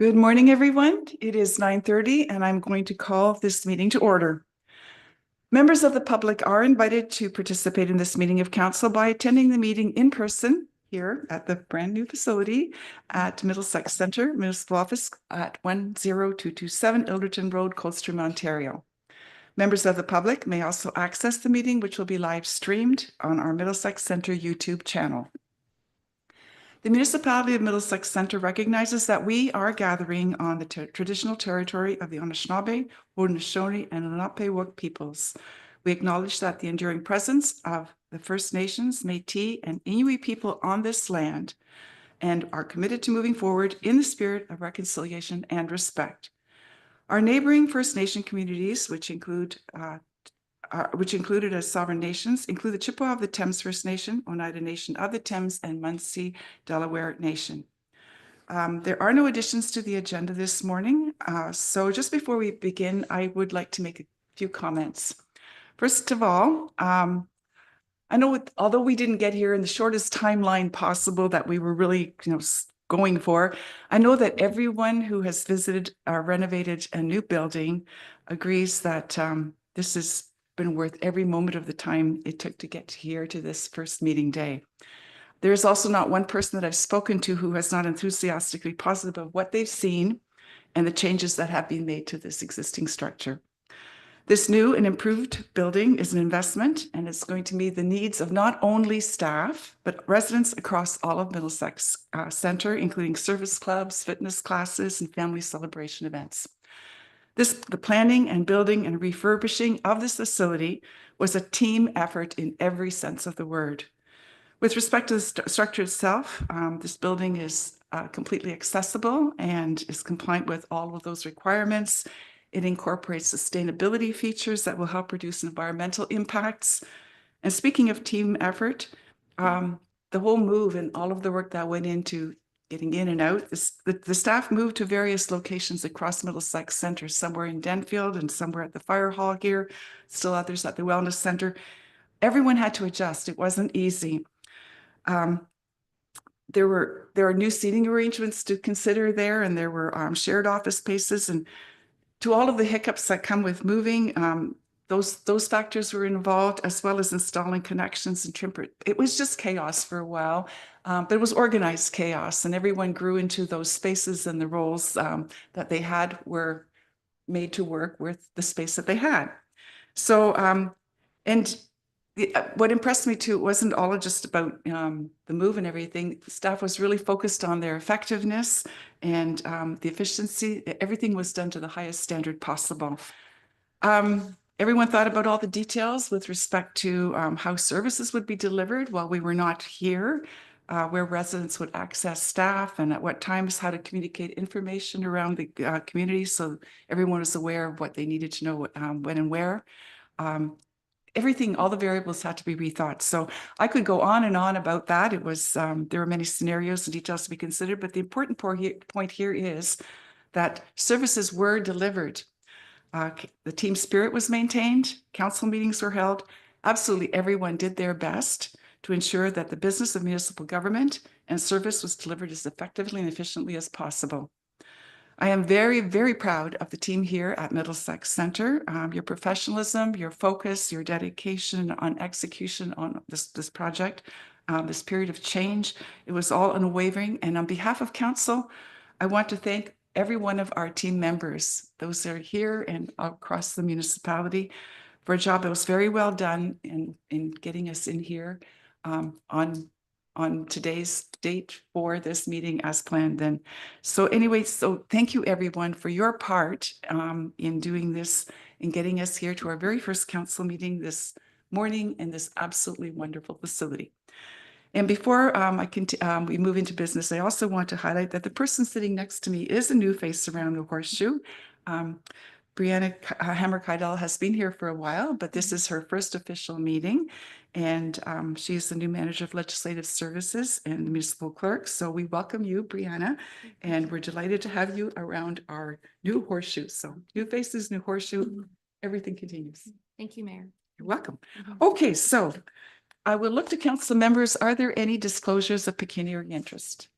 Good morning, everyone. It is 9:30 and I'm going to call this meeting to order. Members of the public are invited to participate in this meeting of council by attending the meeting in person here at the brand new facility at Middlesex Centre, Municipal Office at 10227 Ilderton Road, Coldstream, Ontario. Members of the public may also access the meeting, which will be live streamed on our Middlesex Centre YouTube channel. The municipality of Middlesex Centre recognizes that we are gathering on the traditional territory of the Anishinaabe, Haudenosaunee, and Lenape peoples. We acknowledge that the enduring presence of the First Nations, Métis, and Inuit people on this land and are committed to moving forward in the spirit of reconciliation and respect. Our neighboring First Nation communities, which included as sovereign nations, include the Chippewa of the Thames First Nation, Oneida Nation of the Thames, and Munsee Delaware Nation. There are no additions to the agenda this morning. So just before we begin, I would like to make a few comments. First of all, I know although we didn't get here in the shortest timeline possible that we were really, going for, I know that everyone who has visited or renovated a new building agrees that this has been worth every moment of the time it took to get here to this first meeting day. There is also not one person that I've spoken to who has not enthusiastically positive of what they've seen and the changes that have been made to this existing structure. This new and improved building is an investment, and it's going to meet the needs of not only staff, but residents across all of Middlesex Centre, including service clubs, fitness classes, and family celebration events. The planning and building and refurbishing of this facility was a team effort in every sense of the word. With respect to the structure itself, this building is completely accessible and is compliant with all of those requirements. It incorporates sustainability features that will help reduce environmental impacts. And speaking of team effort, the whole move and all of the work that went into getting in and out, the staff moved to various locations across Middlesex Centre, somewhere in Denfield and somewhere at the fire hall here, still others at the wellness center. Everyone had to adjust. It wasn't easy. There are new seating arrangements to consider there, and there were shared office spaces, and to all of the hiccups that come with moving, those factors were involved, as well as installing connections and trimper. It was just chaos for a while, but it was organized chaos, and everyone grew into those spaces, and the roles that they had were made to work with the space that they had. So, what impressed me too, it wasn't all just about the move and everything. The staff was really focused on their effectiveness and the efficiency. Everything was done to the highest standard possible. Everyone thought about all the details with respect to how services would be delivered while we were not here, where residents would access staff and at what times, how to communicate information around the community so everyone was aware of what they needed to know when and where. Everything, all the variables had to be rethought. So I could go on and on about that. It was, there were many scenarios and details to be considered, but the important point here is that services were delivered. The team spirit was maintained, council meetings were held. Absolutely everyone did their best to ensure that the business of municipal government and service was delivered as effectively and efficiently as possible. I am very, very proud of the team here at Middlesex Centre. Your professionalism, your focus, your dedication on execution on this project, this period of change, it was all unwavering. And on behalf of council, I want to thank every one of our team members, those that are here and across the municipality, for a job that was very well done in getting us in here on today's date for this meeting as planned then. So anyway, so thank you everyone for your part in doing this, in getting us here to our very first council meeting this morning in this absolutely wonderful facility. And before we move into business, I also want to highlight that the person sitting next to me is a new face around the horseshoe. Brianna Hammer-Kydell has been here for a while, but this is her first official meeting. And she's the new manager of legislative services and municipal clerk. So we welcome you, Brianna, and we're delighted to have you around our new horseshoe. So new faces, new horseshoe, everything continues. Thank you, Mayor. You're welcome. Okay, so I will look to council members. Are there any disclosures of pecuniary interest?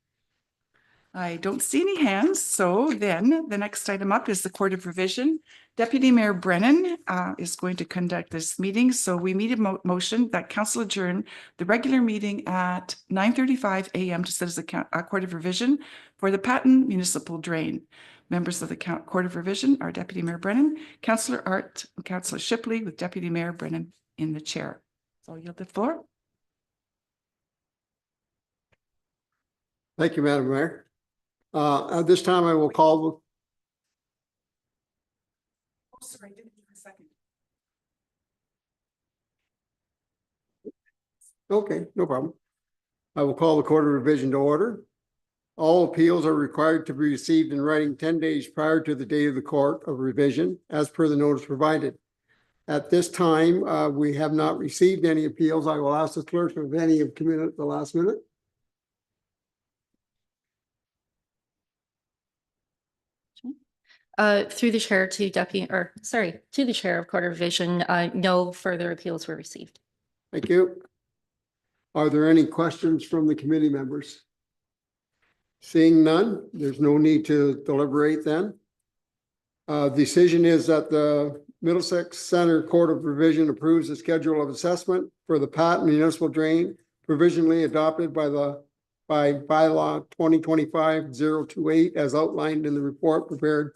I don't see any hands, so then the next item up is the Court of Revision. Deputy Mayor Brennan is going to conduct this meeting, so we need a motion that council adjourn the regular meeting at 9:35 a.m. to sit as a Court of Revision for the Patton Municipal Drain. Members of the Court of Revision are Deputy Mayor Brennan, Councillor Art, and Councillor Shipley, with Deputy Mayor Brennan in the chair. So I'll yield the floor. Thank you, Madam Mayor. At this time, I will call. Oh, sorry, I didn't do a second. Okay, no problem. I will call the Court of Revision to order. All appeals are required to be received in writing 10 days prior to the date of the Court of Revision, as per the notice provided. At this time, we have not received any appeals. I will ask the clerk if any have come in at the last minute. Through the chair to to the chair of Court of Revision, no further appeals were received. Thank you. Are there any questions from the committee members? Seeing none, there's no need to deliberate then. Decision is that the Middlesex Center Court of Revision approves the schedule of assessment for the Patton Municipal Drain provisionally adopted by bylaw 2025-028 as outlined in the report prepared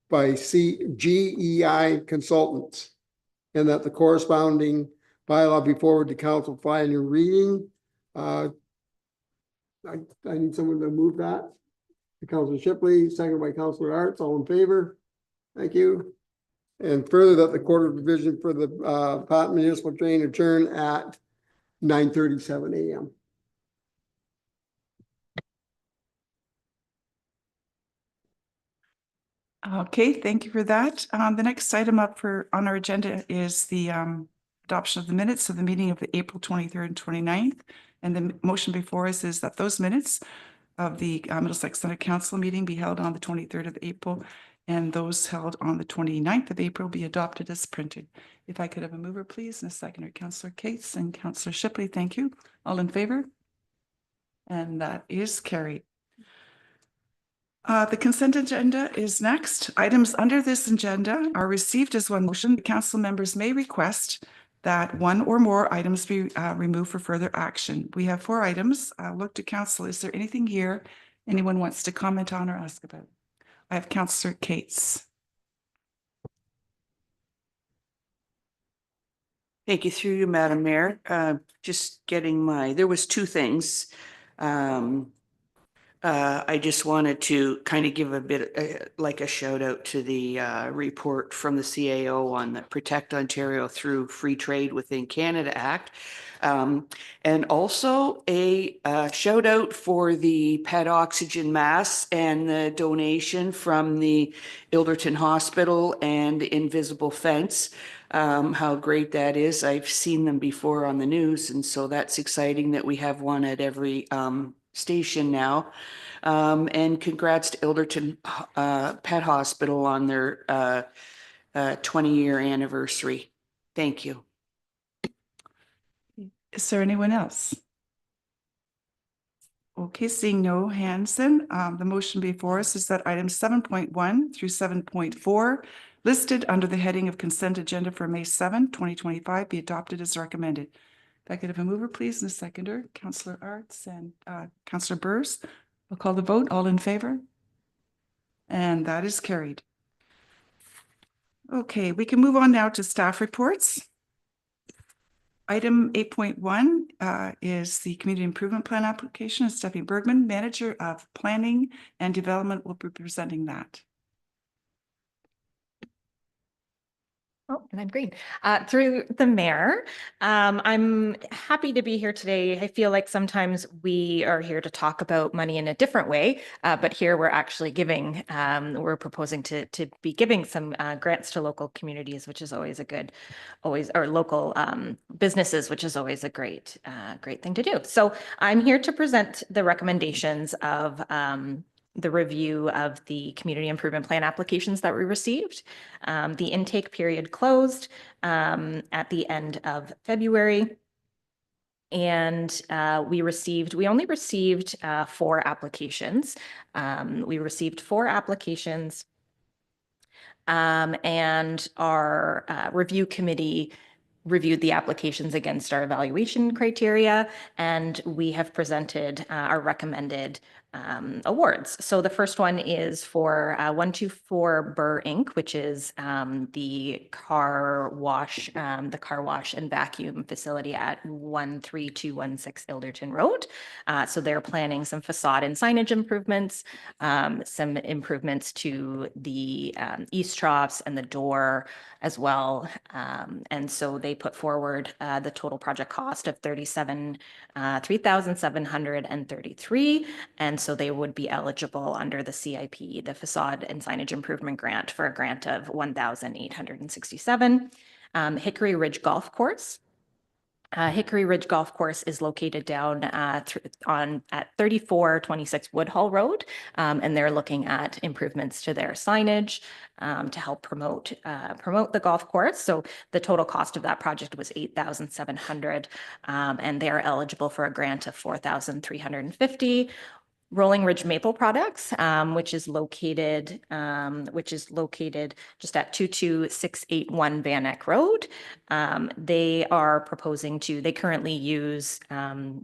by GEI consultants, and that the corresponding bylaw be forwarded to council for final reading. I need someone to move that. Councillor Shipley, second by Councillor Arts, all in favor? Thank you. And further, that the Court of Revision for the Patton Municipal Drain adjourn at 9:37 a.m. Okay, thank you for that. The next item up on our agenda is the adoption of the minutes of the meeting of the April 23rd and 29th. And the motion before us is that those minutes of the Middlesex Center Council meeting be held on the 23rd of April, and those held on the 29th of April be adopted as printed. If I could have a mover, please, and a seconder, Councillor Cates and Councillor Shipley. Thank you. All in favor? And that is carried. The consent agenda is next. Items under this agenda are received as one motion. The council members may request that one or more items be removed for further action. We have 4 items. I'll look to council. Is there anything here anyone wants to comment on or ask about? I have Councillor Cates. Thank you, through you, Madam Mayor. Just getting there was 2 things. I just wanted to kind of give a bit like a shout out to the report from the CAO on the Protect Ontario Through Free Trade Within Canada Act. And also a shout out for the PET oxygen masks and the donation from the Ilderton Hospital and Invisible Fence. How great that is. I've seen them before on the news, and so that's exciting that we have one at every station now. And congrats to Ilderton Pet Hospital on their 20-year anniversary. Thank you. Is there anyone else? Okay, seeing no hands then, the motion before us is that items 7.1 through 7.4 listed under the heading of consent agenda for May 7, 2025 be adopted as recommended. If I could have a mover, please, and a seconder, Councillor Arts and Councillor Burrs. I'll call the vote. All in favor? And that is carried. Okay, we can move on now to staff reports. Item 8.1 is the Community Improvement Plan application. Stephanie Bergman, Manager of Planning and Development, will be presenting that. Oh, and I'm green. Through the mayor, I'm happy to be here today. I feel like sometimes we are here to talk about money in a different way, but here we're actually giving, we're proposing to be giving some grants to local communities, which is always a good, or local businesses, which is always a great thing to do. So I'm here to present the recommendations of the review of the community improvement plan applications that we received. The intake period closed at the end of February. And we only received 4 applications. We received 4 applications. And our review committee reviewed the applications against our evaluation criteria, and we have presented our recommended awards. So the first one is for 124 Burr Inc., which is the car wash and vacuum facility at 13216 Ilderton Road. So they're planning some facade and signage improvements, some improvements to the east troughs and the door as well. And so they put forward the total project cost of $3,733. And so they would be eligible under the CIP, the Facade and Signage Improvement Grant, for a grant of $1,867. Hickory Ridge Golf Course. Hickory Ridge Golf Course is located down at 3426 Woodhull Road, and they're looking at improvements to their signage to help promote the golf course. So the total cost of that project was $8,700, and they are eligible for a grant of $4,350. Rolling Ridge Maple Products, which is located just at 22681 Van Eck Road. They currently use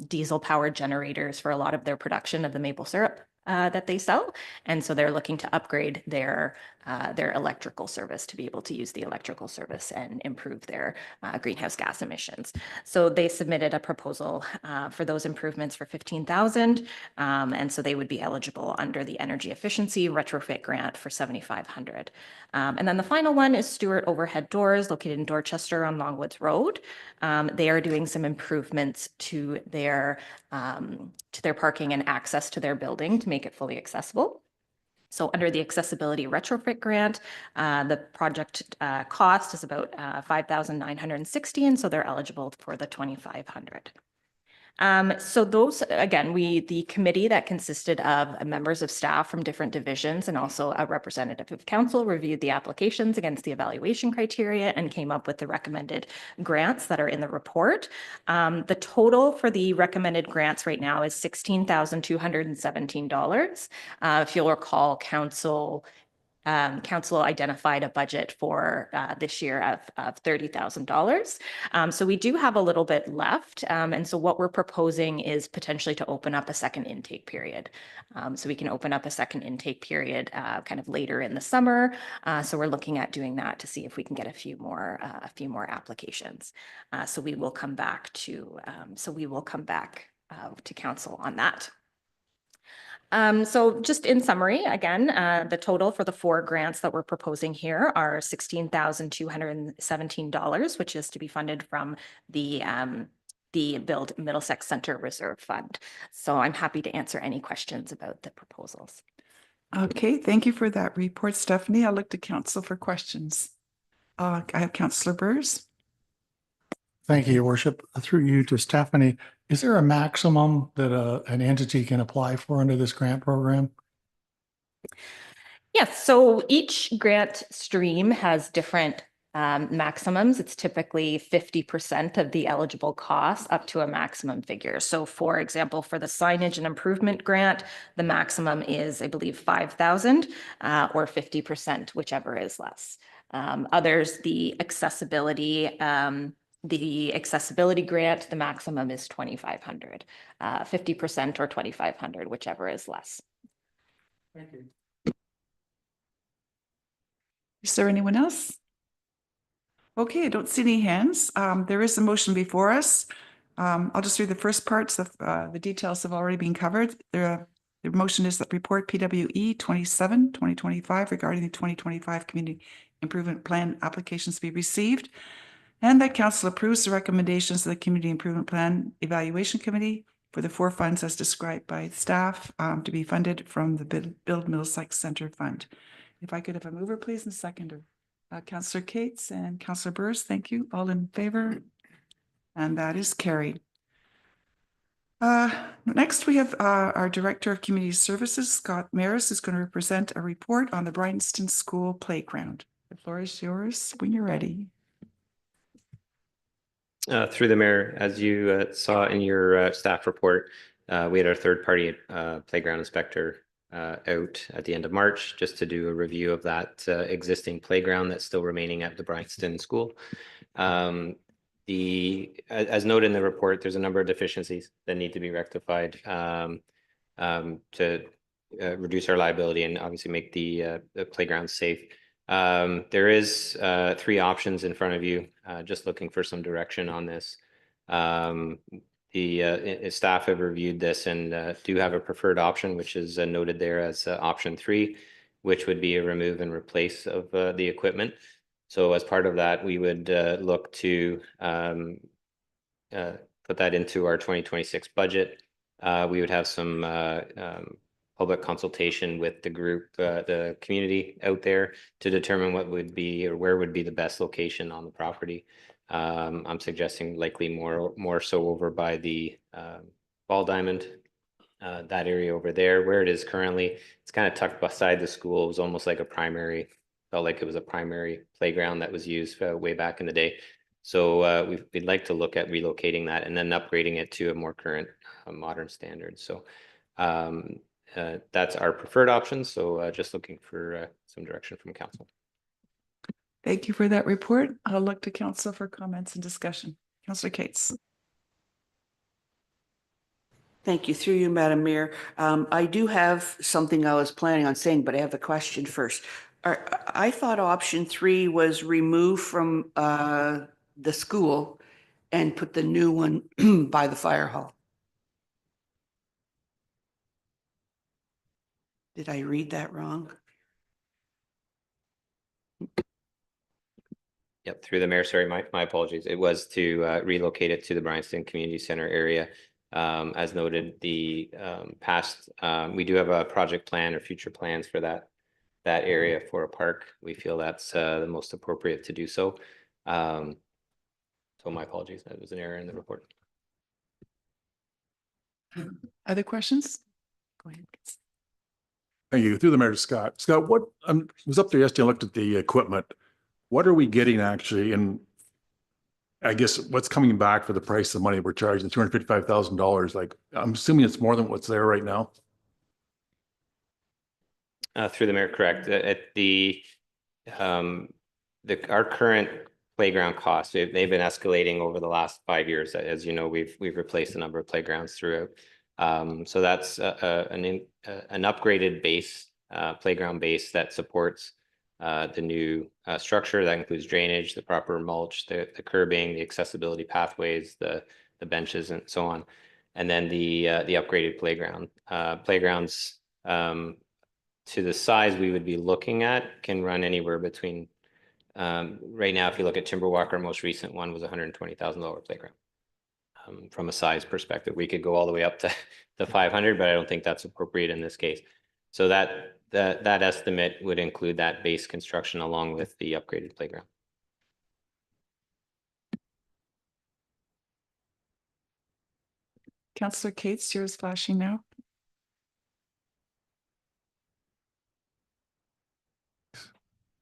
diesel powered generators for a lot of their production of the maple syrup that they sell. And so they're looking to upgrade their electrical service to be able to use the electrical service and improve their greenhouse gas emissions. So they submitted a proposal for those improvements for $15,000. And so they would be eligible under the energy efficiency retrofit grant for $7,500. And then the final one is Stewart Overhead Doors, located in Dorchester on Longwoods Road. They are doing some improvements to their parking and access to their building to make it fully accessible. So under the accessibility retrofit grant, the project cost is about $5,960, and so they're eligible for the $2,500. So those, again, the committee that consisted of members of staff from different divisions and also a representative of council reviewed the applications against the evaluation criteria and came up with the recommended grants that are in the report. The total for the recommended grants right now is $16,217. If you'll recall, council identified a budget for this year of $30,000. So we do have a little bit left. And so what we're proposing is potentially to open up a second intake period. So we can open up a second intake period kind of later in the summer. So we're looking at doing that to see if we can get a few more applications. So we will come back to council on that. So just in summary, again, the total for the 4 grants that we're proposing here are $16,217, which is to be funded from the Build Middlesex Center Reserve Fund. So I'm happy to answer any questions about the proposals. Okay, thank you for that report, Stephanie. I'll look to council for questions. I have Councillor Burrs. Thank you, Your Worship. Through you to Stephanie, is there a maximum that an entity can apply for under this grant program? Yes, so each grant stream has different maximums. It's typically 50% of the eligible cost up to a maximum figure. So for example, for the signage and improvement grant, the maximum is, I believe, $5,000 or 50%, whichever is less. Others, the accessibility grant, the maximum is $2,500, 50% or $2,500, whichever is less. Thank you. Is there anyone else? Okay, I don't see any hands. There is a motion before us. I'll just read the first parts of the details have already been covered. The motion is that report PWE 27, 2025 regarding the 2025 Community Improvement Plan applications be received, and that council approves the recommendations of the Community Improvement Plan Evaluation Committee for the 4 funds as described by staff to be funded from the Build Middlesex Center Fund. If I could have a mover, please, and seconder. Councillor Cates and Councillor Burrs, thank you. All in favor? And that is carried. Next, we have our Director of Community Services, Scott Maris, is going to present a report on the Bryanston School Playground. The floor is yours when you're ready. Through the mayor, as you saw in your staff report, we had our third-party playground inspector out at the end of March just to do a review of that existing playground that's still remaining at the Bryanston School. As noted in the report, there's a number of deficiencies that need to be rectified to reduce our liability and obviously make the playground safe. There is 3 options in front of you, just looking for some direction on this. The staff have reviewed this and do have a preferred option, which is noted there as option 3, which would be a remove and replace of the equipment. So as part of that, we would look to put that into our 2026 budget. We would have some public consultation with the group, the community out there to determine what would be or where would be the best location on the property. I'm suggesting likely more so over by the ball diamond, that area over there. Where it is currently, it's kind of tucked beside the school. It was almost like felt like it was a primary playground that was used way back in the day. So we'd like to look at relocating that and then upgrading it to a more current modern standard. So that's our preferred option. So just looking for some direction from council. Thank you for that report. I'll look to council for comments and discussion. Councillor Cates. Thank you. Through you, Madam Mayor. I do have something I was planning on saying, but I have a question first. I thought option 3 was remove from the school and put the new one by the fire hall. Did I read that wrong? Yep, through the mayor, sorry, my apologies. It was to relocate it to the Bryanston Community Center area. As noted, the past, we do have a project plan or future plans for that area for a park. We feel that's the most appropriate to do so. So my apologies, that was an error in the report. Other questions? Go ahead. Thank you. Through the mayor to Scott. Scott, what was up there yesterday, I looked at the equipment. What are we getting actually? And I guess what's coming back for the price of money we're charging, $255,000? Like, I'm assuming it's more than what's there right now. Through the mayor, correct. Our current playground costs, they've been escalating over the last 5 years. As you know, we've replaced a number of playgrounds throughout. So that's an upgraded base, playground base that supports the new structure. That includes drainage, the proper mulch, the curbing, the accessibility pathways, the benches, and so on. And then the upgraded playground. Playgrounds to the size we would be looking at can run anywhere between, right now, if you look at Timberwalk, our most recent one was $120,000 playground. From a size perspective, we could go all the way up to the 500, but I don't think that's appropriate in this case. So that estimate would include that base construction along with the upgraded playground. Councillor Cates, yours flashing now.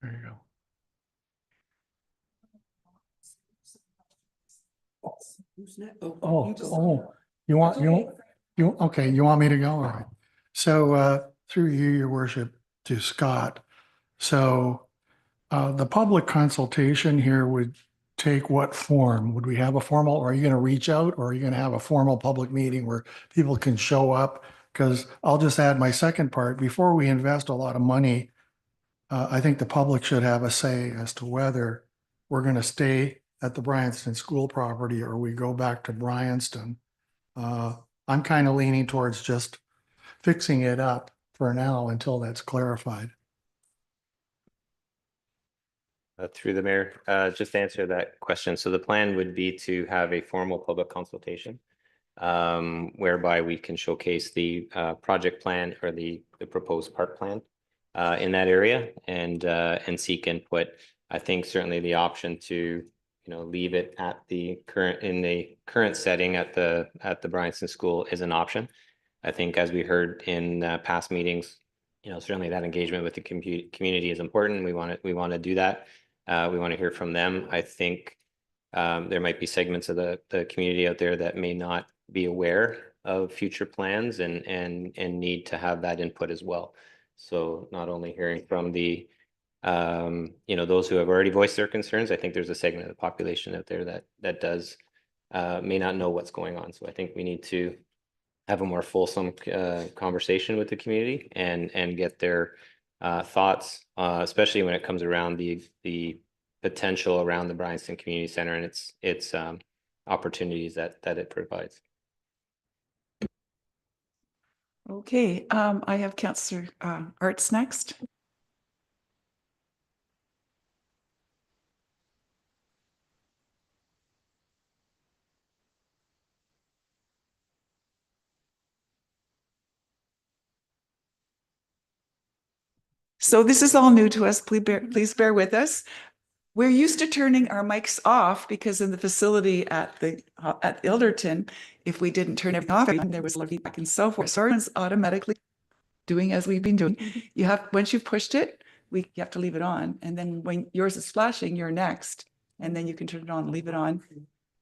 There you go. Okay, you want me to go? All right. So through you, your worship, to Scott. So the public consultation here would take what form? Would we have a formal, or are you going to reach out, or are you going to have a formal public meeting where people can show up? Because I'll just add my second part. Before we invest a lot of money, I think the public should have a say as to whether we're going to stay at the Bryanston school property or we go back to Bryanston. I'm kind of leaning towards just fixing it up for now until that's clarified. Through the mayor, just to answer that question. So the plan would be to have a formal public consultation whereby we can showcase the project plan or the proposed park plan in that area and seek input. I think certainly the option to leave it at the current setting at the Bryanston School is an option. I think, as we heard in past meetings, certainly that engagement with the community is important. We want to do that. We want to hear from them. I think there might be segments of the community out there that may not be aware of future plans and need to have that input as well. So not only hearing from the those who have already voiced their concerns, I think there's a segment of the population out there that does may not know what's going on. So I think we need to have a more fulsome conversation with the community and get their thoughts, especially when it comes around the potential around the Bryanston Community Center and its opportunities that it provides. Okay, I have Councillor Arts next. So this is all new to us. Please bear with us. We're used to turning our mics off because in the facility at Ilderton, if we didn't turn everything off, there was feedback and so forth. So everyone's automatically doing as we've been doing. You have, once you've pushed it, you have to leave it on. And then when yours is flashing, you're next. And then you can turn it on, leave it on.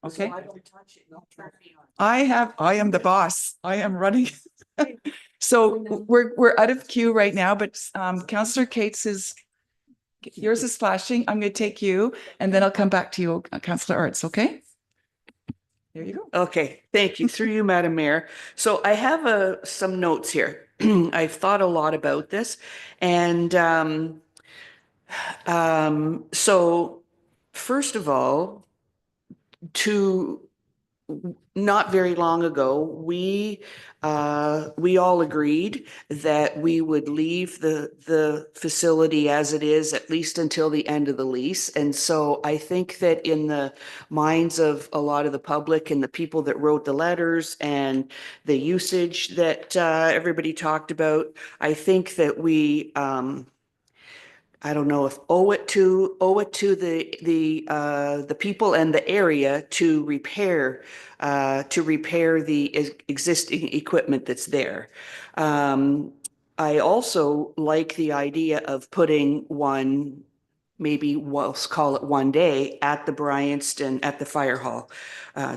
Okay. So I don't touch it. Don't turn me on. I am the boss. I am running. So we're out of queue right now, but Councillor Cates yours is flashing. I'm going to take you and then I'll come back to you, Councillor Arts. Okay. There you go. Okay, thank you. Through you, Madam Mayor. So I have some notes here. I've thought a lot about this, and so first of all, not very long ago, we all agreed that we would leave the facility as it is, at least until the end of the lease. And so I think that in the minds of a lot of the public and the people that wrote the letters and the usage that everybody talked about, I think that we I don't know if owe it to the people and the area to repair the existing equipment that's there. I also like the idea of putting one, maybe let's call it one day at the Bryanston at the fire hall,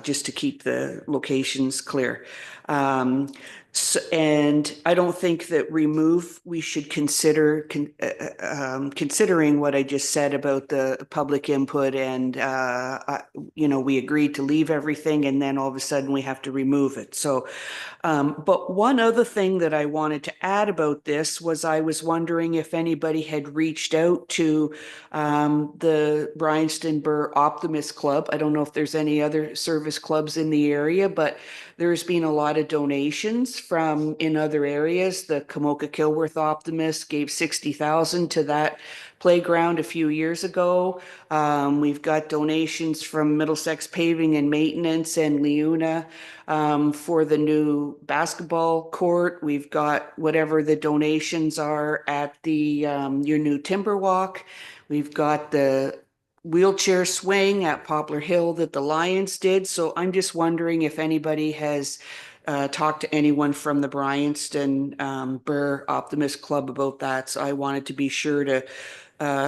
just to keep the locations clear. So, and I don't think that we should consider considering what I just said about the public input and, we agreed to leave everything and then all of a sudden we have to remove it. So, but one other thing that I wanted to add about this was I was wondering if anybody had reached out to the Bryanston Burr Optimist Club. I don't know if there's any other service clubs in the area, but there's been a lot of donations from in other areas. The Kamoka Kilworth Optimist gave 60,000 to that playground a few years ago. We've got donations from Middlesex Paving and Maintenance and Leuna for the new basketball court. We've got whatever the donations are at the your new timber walk. We've got the wheelchair swing at Poplar Hill that the Lions did. So I'm just wondering if anybody has talked to anyone from the Bryanston Burr Optimist Club about that. So I wanted to be sure to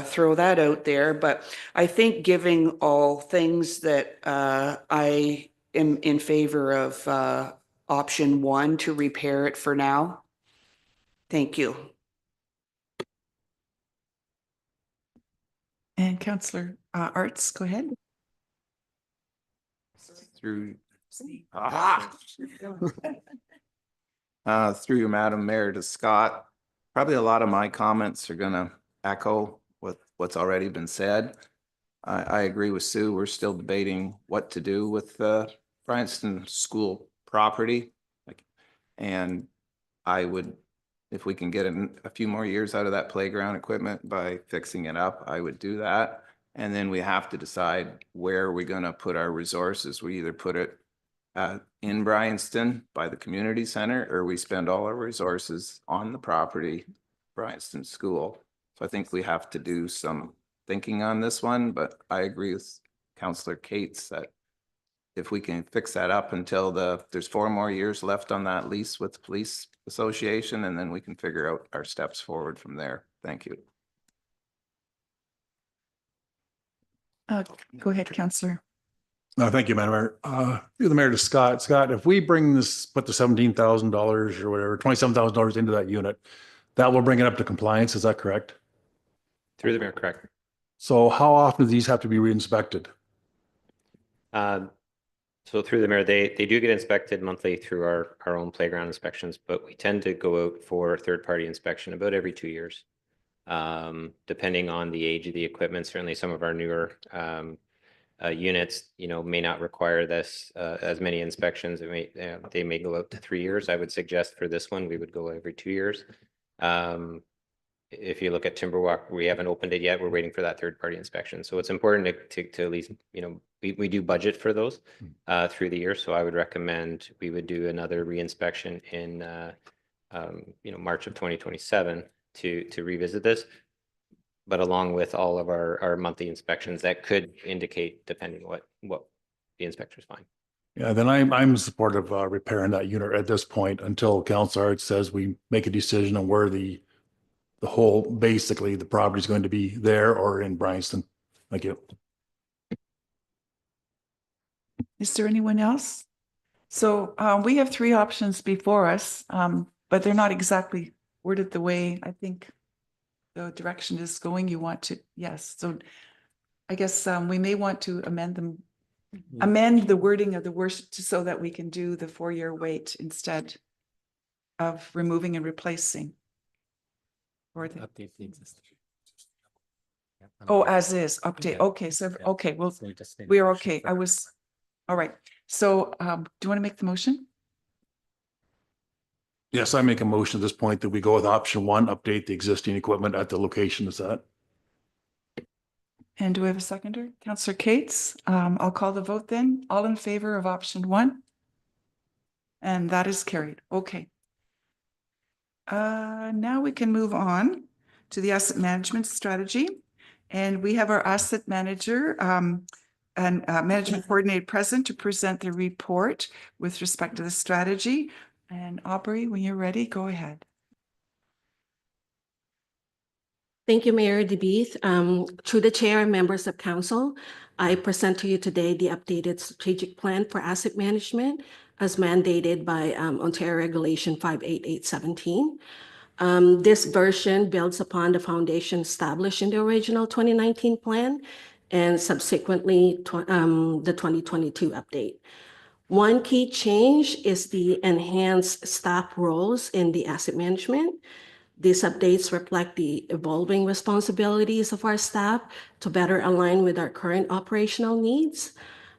throw that out there. But I think giving all things that I am in favor of option one to repair it for now. Thank you. And Councillor Arts, go ahead. Through through you, Madam Mayor, to Scott. Probably a lot of my comments are going to echo what's already been said. I agree with Sue. We're still debating what to do with the Bryanston School property. And I would, if we can get a few more years out of that playground equipment by fixing it up, I would do that. And then we have to decide where we're going to put our resources. We either put it in Bryanston by the community center, or we spend all our resources on the property, Bryanston School. So I think we have to do some thinking on this one, but I agree with Councillor Cates that if we can fix that up until there's 4 more years left on that lease with the police association, and then we can figure out our steps forward from there. Thank you. Go ahead, Councillor. No, thank you, Madam Mayor. Through the mayor to Scott. Scott, if we bring this, put the $17,000 or whatever, $27,000 into that unit, that will bring it up to compliance. Is that correct? Through the mayor, correct. So how often do these have to be re-inspected? So through the mayor, they do get inspected monthly through our own playground inspections, but we tend to go out for third-party inspection about every 2 years. Depending on the age of the equipment, certainly some of our newer units, may not require this as many inspections. They may go out to 3 years. I would suggest for this one, we would go every 2 years. If you look at Timberwalk, we haven't opened it yet. We're waiting for that third-party inspection. So it's important to at least, we do budget for those through the year. So I would recommend we would do another re-inspection in, March of 2027 to revisit this. But along with all of our monthly inspections, that could indicate, depending what the inspectors find. Yeah, then I'm supportive of repairing that unit at this point until Council Art says we make a decision on where the whole, basically the property is going to be there or in Bryanston. Thank you. Is there anyone else? So we have three options before us, but they're not exactly worded the way I think the direction is going. You want to, yes. So I guess we may want to amend the wording of the worst so that we can do the 4-year wait instead of removing and replacing. Or the, Update the existing. oh, as is, update. Okay, so, okay, well, we are okay. All right. So do you want to make the motion? Yes, I make a motion at this point that we go with option 1, update the existing equipment at the location is that. And do we have a seconder? Councillor Cates, I'll call the vote then. All in favor of option 1? And that is carried. Okay. Now we can move on to the asset management strategy. And we have our asset manager and management coordinator present to present the report with respect to the strategy. And Aubrey, when you're ready, go ahead. Thank you, Mayor DeBeeth. Through the chair and members of council, I present to you today the updated strategic plan for asset management as mandated by Ontario Regulation 58817. This version builds upon the foundation established in the original 2019 plan and subsequently the 2022 update. One key change is the enhanced staff roles in the asset management. These updates reflect the evolving responsibilities of our staff to better align with our current operational needs.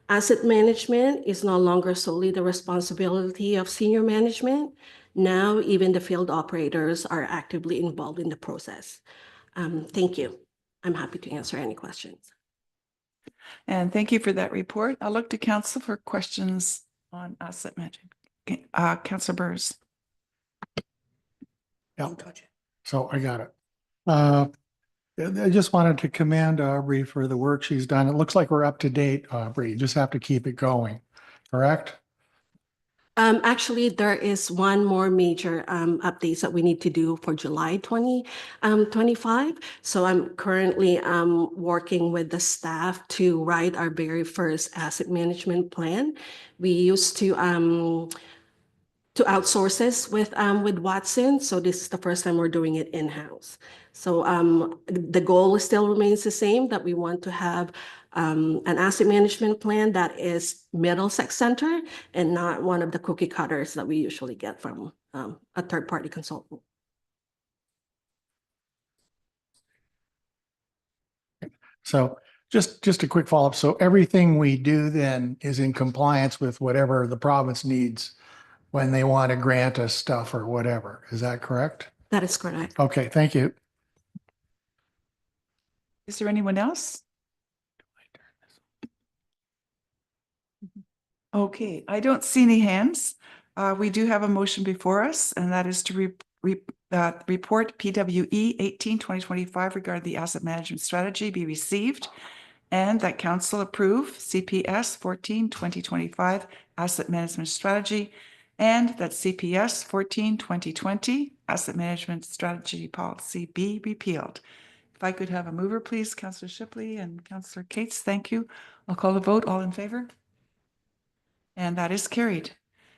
Asset management is no longer solely the responsibility of senior management. Now, even the field operators are actively involved in the process. Thank you. I'm happy to answer any questions. And thank you for that report. I'll look to council for questions on asset management. Councillor Burrs. Yeah. So I got it. I just wanted to commend Aubrey for the work she's done. It looks like we're up to date, Aubrey. You just have to keep it going, correct? Actually, there is one more major updates that we need to do for July 2025. So I'm currently working with the staff to write our very first asset management plan. We used to outsource this with Watson. So this is the first time we're doing it in-house. So the goal still remains the same, that we want to have an asset management plan that is Middlesex Center and not one of the cookie cutters that we usually get from a third-party consultant. So just a quick follow-up. So everything we do then is in compliance with whatever the province needs when they want to grant us stuff or whatever. Is that correct? That is correct. Okay, thank you. Is there anyone else? Okay, I don't see any hands. We do have a motion before us, and that is to report PWE 18/2025 regarding the asset management strategy be received, and that council approve CPS 14/2025 asset management strategy, and that CPS 14/2020 asset management strategy policy be repealed. If I could have a mover, please, Councillor Shipley and Councillor Cates, thank you. I'll call the vote. All in favor? And that is carried.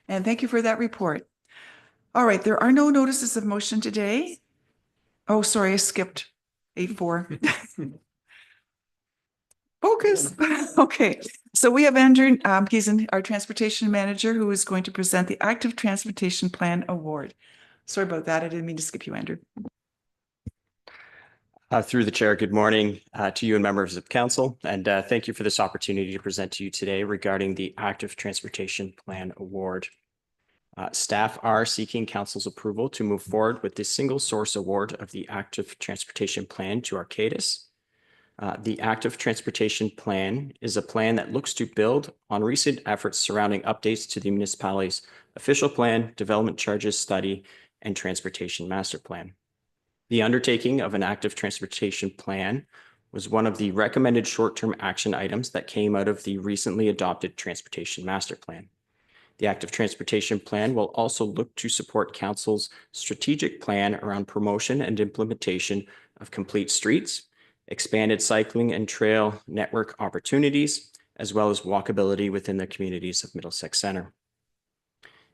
And thank you for that report. All right, there are no notices of motion today. Oh, sorry, I skipped 8.4. Focus. Okay, so we have Andrew, he's our transportation manager who is going to present the Active Transportation Plan Award. Sorry about that. I didn't mean to skip you, Andrew. Through the chair, good morning to you and members of council, and thank you for this opportunity to present to you today regarding the Active Transportation Plan Award. Staff are seeking council's approval to move forward with the single source award of the Active Transportation Plan to Arcadis. The Active Transportation Plan is a plan that looks to build on recent efforts surrounding updates to the municipality's official plan, development charges study, and transportation master plan. The undertaking of an active transportation plan was one of the recommended short-term action items that came out of the recently adopted transportation master plan. The active transportation plan will also look to support council's strategic plan around promotion and implementation of complete streets, expanded cycling and trail network opportunities, as well as walkability within the communities of Middlesex Centre.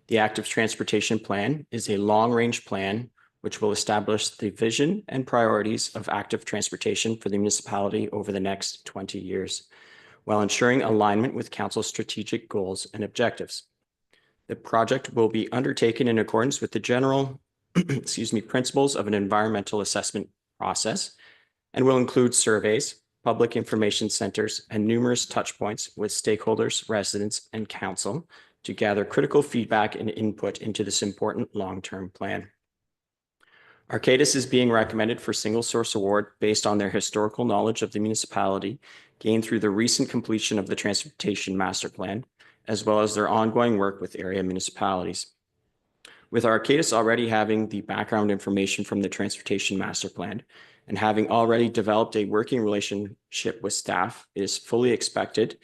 The active transportation plan is a long-range plan which will establish the vision and priorities of active transportation for the municipality over the next 20 years, while ensuring alignment with council's strategic goals and objectives. The project will be undertaken in accordance with the general principles of an environmental assessment process and will include surveys, public information centers, and numerous touchpoints with stakeholders, residents, and council to gather critical feedback and input into this important long-term plan. Arcadis is being recommended for single source award based on their historical knowledge of the municipality gained through the recent completion of the transportation master plan, as well as their ongoing work with area municipalities. With Arcadis already having the background information from the transportation master plan and having already developed a working relationship with staff, it is fully expected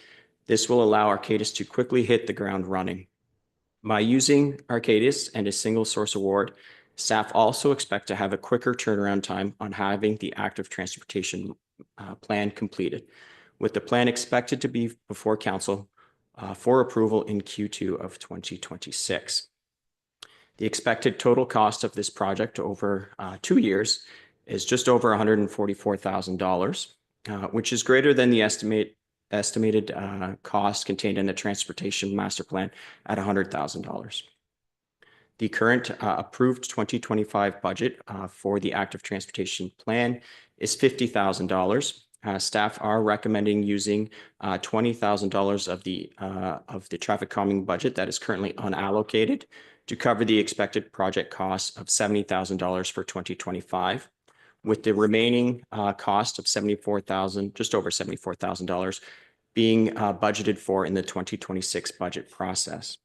this will allow Arcadis to quickly hit the ground running. By using Arcadis and a single source award, staff also expect to have a quicker turnaround time on having the active transportation plan completed, with the plan expected to be before council for approval in Q2 of 2026. The expected total cost of this project over 2 years is just over $144,000, which is greater than the estimated cost contained in the transportation master plan at $100,000. The current approved 2025 budget for the active transportation plan is $50,000. Staff are recommending using $20,000 of the traffic calming budget that is currently unallocated to cover the expected project costs of $70,000 for 2025, with the remaining cost of just over $74,000 being budgeted for in the 2026 budget process.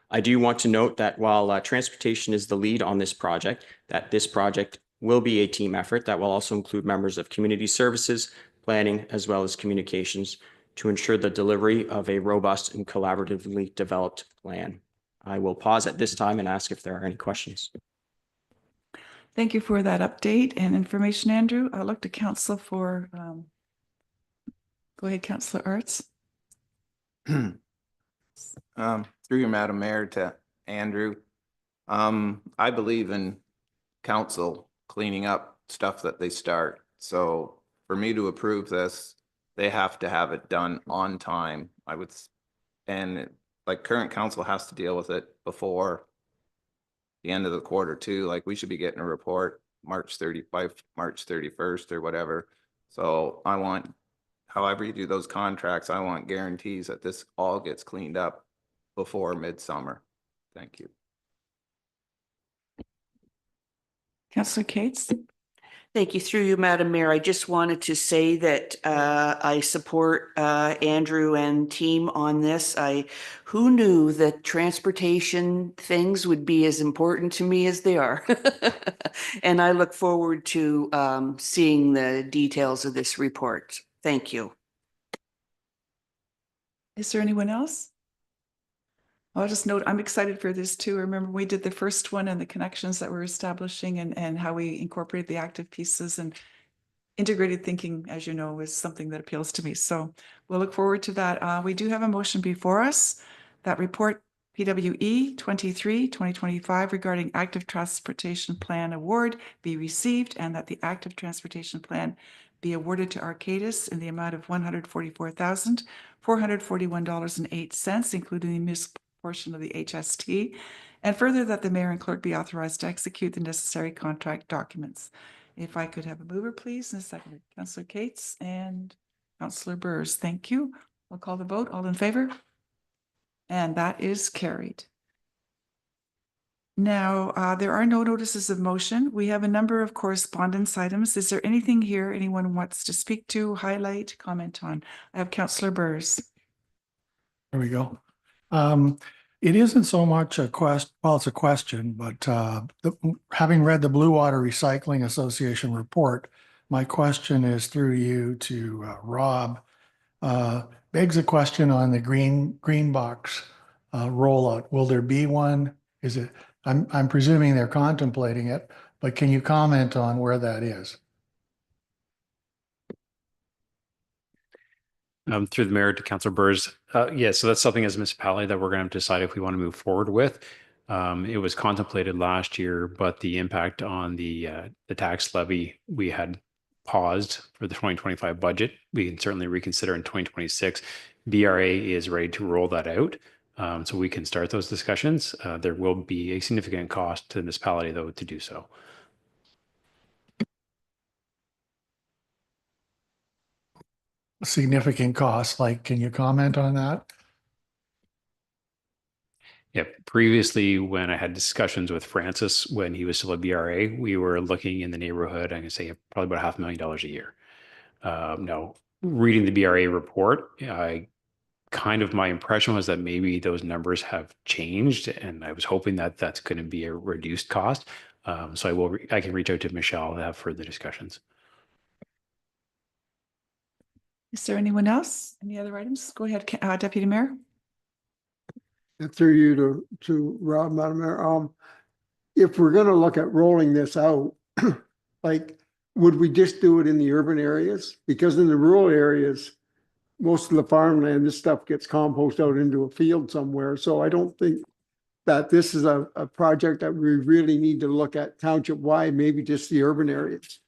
I do want to note that while transportation is the lead on this project, that this project will be a team effort that will also include members of community services, planning, as well as communications to ensure the delivery of a robust and collaboratively developed plan. I will pause at this time and ask if there are any questions. Thank you for that update and information, Andrew. I'll look to council for, go ahead, Councillor Arts. Through you, Madam Mayor, to Andrew. I believe in council cleaning up stuff that they start. So for me to approve this, they have to have it done on time. And like current council has to deal with it before the end of the quarter too. Like we should be getting a report March 31st or whatever. So I want, however you do those contracts, I want guarantees that this all gets cleaned up before midsummer. Thank you. Councillor Cates. Thank you. Through you, Madam Mayor. I just wanted to say that I support Andrew and team on this. Who knew that transportation things would be as important to me as they are? And I look forward to seeing the details of this report. Thank you. Is there anyone else? I'll just note, I'm excited for this too. Remember, we did the first one and the connections that we're establishing and how we incorporate the active pieces. And integrated thinking, as you know, is something that appeals to me. So we'll look forward to that. We do have a motion before us. That report PWE 23/2025 regarding active transportation plan award be received and that the active transportation plan be awarded to Arcadis in the amount of $144,441.08, including the municipal portion of the HST. And further, that the mayor and clerk be authorized to execute the necessary contract documents. If I could have a mover, please, and a second. Councillor Cates and Councillor Burrs. Thank you. I'll call the vote. All in favor? And that is carried. Now, there are no notices of motion. We have a number of correspondence items. Is there anything here anyone wants to speak to, highlight, comment on? I have Councillor Burrs. There we go. It isn't so much a it's a question, but having read the Blue Water Recycling Association report, my question is through you to Rob. Begs a question on the green box rollout. Will there be one? Is it? I'm presuming they're contemplating it, but can you comment on where that is? Through the mayor to Councillor Burrs. Yeah, so that's something as a municipality that we're going to decide if we want to move forward with. It was contemplated last year, but the impact on the tax levy we had paused for the 2025 budget. We can certainly reconsider in 2026. BRA is ready to roll that out. So we can start those discussions. There will be a significant cost to the municipality, though, to do so. Significant costs, like, can you comment on that? Yeah, previously when I had discussions with Francis, when he was still at BRA, we were looking in the neighborhood, I can say probably about $500,000 a year. Now, reading the BRA report, my impression was that maybe those numbers have changed, and I was hoping that that's going to be a reduced cost. So I can reach out to Michelle to have further discussions. Is there anyone else? Any other items? Go ahead, Deputy Mayor. And through you to Rob, Madam Mayor, if we're gonna look at rolling this out, like, would we just do it in the urban areas? Because in the rural areas, most of the farmland, this stuff gets composted out into a field somewhere. So I don't think that this is a project that we really need to look at township wide, maybe just the urban areas.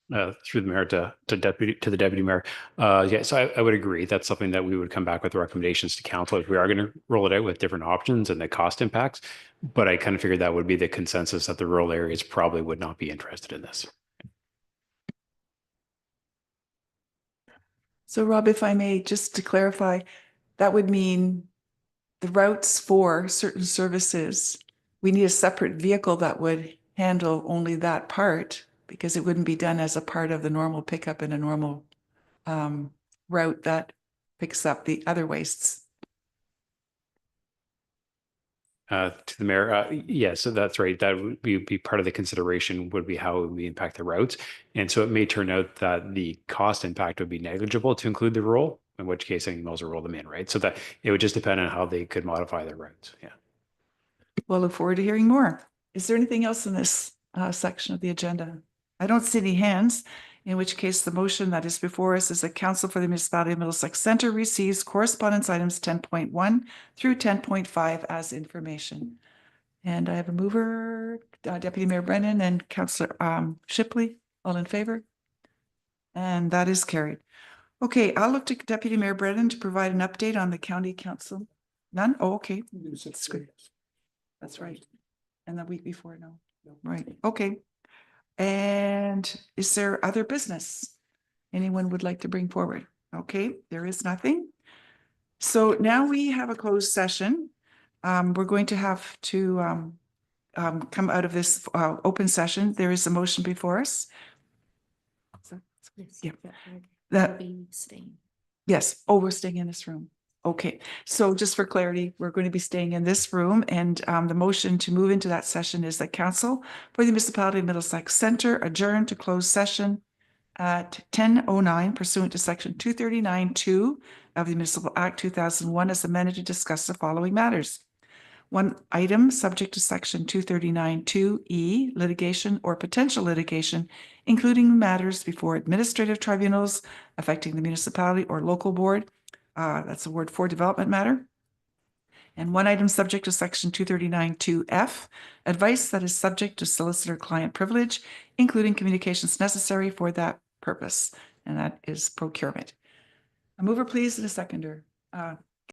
Through the mayor to the deputy mayor. Yes, I would agree. That's something that we would come back with recommendations to council if we are going to roll it out with different options and the cost impacts. But I kind of figured that would be the consensus that the rural areas probably would not be interested in this. So Rob, if I may, just to clarify, that would mean the routes for certain services, we need a separate vehicle that would handle only that part, because it wouldn't be done as a part of the normal pickup in a normal route that picks up the other wastes. To the mayor, yeah, so that's right. That would be part of the consideration would be how it would impact the routes. And so it may turn out that the cost impact would be negligible to include the rural, in which case I think those will roll them in, right? So that it would just depend on how they could modify their routes. Yeah. We'll look forward to hearing more. Is there anything else in this section of the agenda? I don't see any hands, in which case the motion that is before us is that Council for the Municipality of Middlesex Centre receives correspondence items 10.1 through 10.5 as information. And I have a mover, Deputy Mayor Brennan and Councillor Shipley, all in favor? And that is carried. Okay, I'll look to Deputy Mayor Brennan to provide an update on the County Council. None? Oh, okay. That's good. That's right. And the week before, no. Right, okay. And is there other business anyone would like to bring forward? Okay, there is nothing. So now we have a closed session. We're going to have to come out of this open session. There is a motion before us. Yeah. That, yes. Oh, we're staying in this room. Okay, so just for clarity, we're going to be staying in this room, and the motion to move into that session is that Council for the Municipality of Middlesex Centre adjourn to closed session at 10:09 pursuant to section 239(2) of the Municipal Act 2001 as amended to discuss the following matters. One item subject to section 239(2)(e), litigation or potential litigation, including matters before administrative tribunals affecting the municipality or local board. That's a word for development matter. And one item subject to section 239(2)(f), advice that is subject to solicitor-client privilege, including communications necessary for that purpose, and that is procurement. A mover, please, and a seconder.